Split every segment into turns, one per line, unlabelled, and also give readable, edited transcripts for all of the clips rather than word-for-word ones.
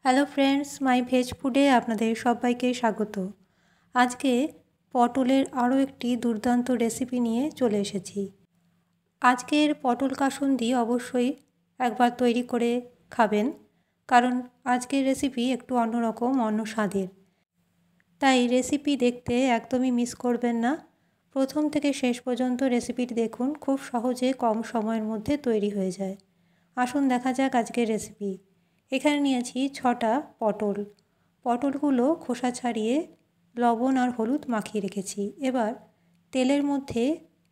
Hello friends, মাই veg ফুডে আপনাদের সবাইকে স্বাগত। আজকে পটলের আরও একটি দুর্দান্ত রেসিপি নিয়ে চলে এসেছি। আজকের পটল কাসুন্দি অবশ্যই একবার তৈরি করে খাবেন, কারণ আজকের রেসিপি একটু অন্যরকম, অন্য স্বাদের। তাই রেসিপি দেখতে একদমই মিস করবেন না। প্রথম থেকে শেষ পর্যন্ত রেসিপিটি দেখুন, খুব সহজে কম সময়ের মধ্যে তৈরি হয়ে যায়। আসুন দেখা যাক আজকের রেসিপি। এখানে নিয়েছি 6টা পটল। পটলগুলো খোসা ছাড়িয়ে লবণ আর হলুদ মাখিয়ে রেখেছি। এবার তেলের মধ্যে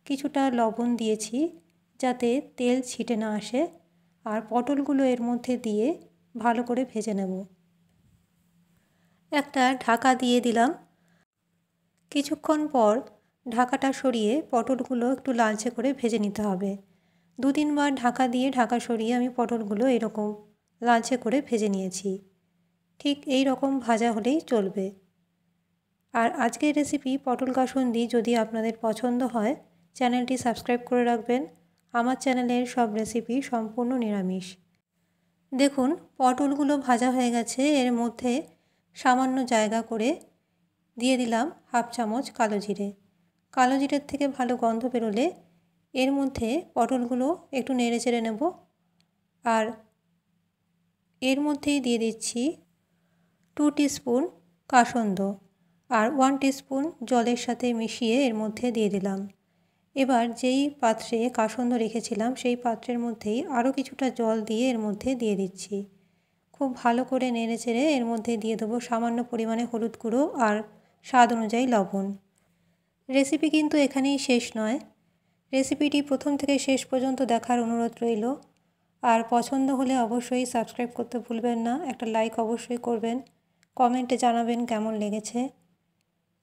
কিছুটা লবণ দিয়েছি যাতে তেল ছিটে না আসে, আর পটলগুলো এর মধ্যে দিয়ে ভালো করে ভেজে নেব। একটা ঢাকা দিয়ে দিলাম। কিছুক্ষণ পর ঢাকাটা সরিয়ে পটলগুলো একটু লালচে করে ভেজে নিতে হবে। 2-3 বার ঢাকা দিয়ে ঢাকা সরিয়ে আমি পটলগুলো এরকম লালচে করে ভেজে নিয়েছি। ঠিক এই রকম ভাজা হলেই চলবে। আর আজকের রেসিপি পটল কাসুন্দি যদি আপনাদের পছন্দ হয়, চ্যানেলটি সাবস্ক্রাইব করে রাখবেন। আমার চ্যানেলের সব রেসিপি সম্পূর্ণ নিরামিষ। দেখুন পটলগুলো ভাজা হয়ে গেছে। এর মধ্যে সামান্য জায়গা করে দিয়ে দিলাম 1/2 চামচ কালো জিরে। কালো জিরের থেকে ভালো গন্ধ বেরোলে এর মধ্যে পটলগুলো একটু নেড়ে চেড়ে নেব। আর এর মধ্যেই দিয়ে দিচ্ছি 2 টিস্পুন কাসন্দ আর 1 টিস্পুন জলের সাথে মিশিয়ে এর মধ্যে দিয়ে দিলাম। এবার যেই পাত্রে কাসন্দ রেখেছিলাম সেই পাত্রের মধ্যেই আরও কিছুটা জল দিয়ে এর মধ্যে দিয়ে দিচ্ছি। খুব ভালো করে নেড়ে চেড়ে এর মধ্যে দিয়ে দেবো সামান্য পরিমাণে হলুদ গুঁড়ো আর স্বাদ অনুযায়ী লবণ। রেসিপি কিন্তু এখানেই শেষ নয়। রেসিপিটি প্রথম থেকে শেষ পর্যন্ত দেখার অনুরোধ রইল। আর পছন্দ হলে অবশ্যই সাবস্ক্রাইব করতে ভুলবেন না। একটা লাইক অবশ্যই করবেন, কমেন্টে জানাবেন কেমন লেগেছে।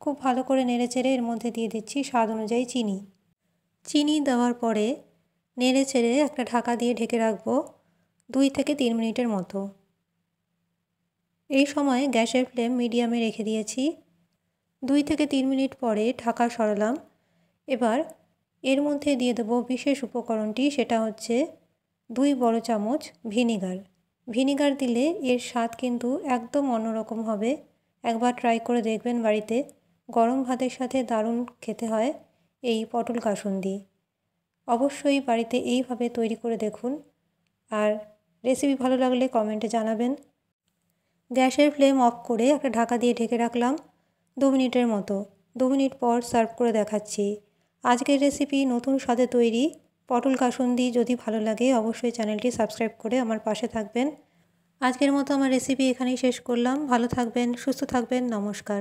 খুব ভালো করে নেড়ে চেড়ে এর মধ্যে দিয়ে দিচ্ছি স্বাদ অনুযায়ী চিনি। চিনি দেওয়ার পরে নেড়ে চেড়ে একটা ঢাকা দিয়ে ঢেকে রাখবো 2 থেকে 3 মিনিটের মতো। এই সময় গ্যাসের ফ্লেম মিডিয়ামে রেখে দিয়েছি। 2 থেকে 3 মিনিট পরে ঢাকা সরালাম। এবার এর মধ্যে দিয়ে দেবো বিশেষ উপকরণটি, সেটা হচ্ছে 2 বড় চামচ ভিনিগার। ভিনিগার দিলে এর স্বাদ কিন্তু একদম অন্যরকম হবে। একবার ট্রাই করে দেখবেন বাড়িতে। গরম ভাতের সাথে দারুণ খেতে হয় এই পটল কাসুন্দি। অবশ্যই বাড়িতে এইভাবে তৈরি করে দেখুন। আর রেসিপি ভালো লাগলে কমেন্টে জানাবেন। গ্যাসের ফ্লেম অফ করে একটা ঢাকা দিয়ে ঢেকে রাখলাম 2 মিনিটের মতো। 2 মিনিট পর সার্ভ করে দেখাচ্ছি। আজকের রেসিপি নতুন স্বাদে তৈরি পটল কাসুন্দি। যদি ভালো লাগে অবশ্যই চ্যানেলটি সাবস্ক্রাইব করে আমার পাশে থাকবেন। আজকের মতো আমার রেসিপি এখানেই শেষ করলাম। ভালো থাকবেন, সুস্থ থাকবেন। নমস্কার।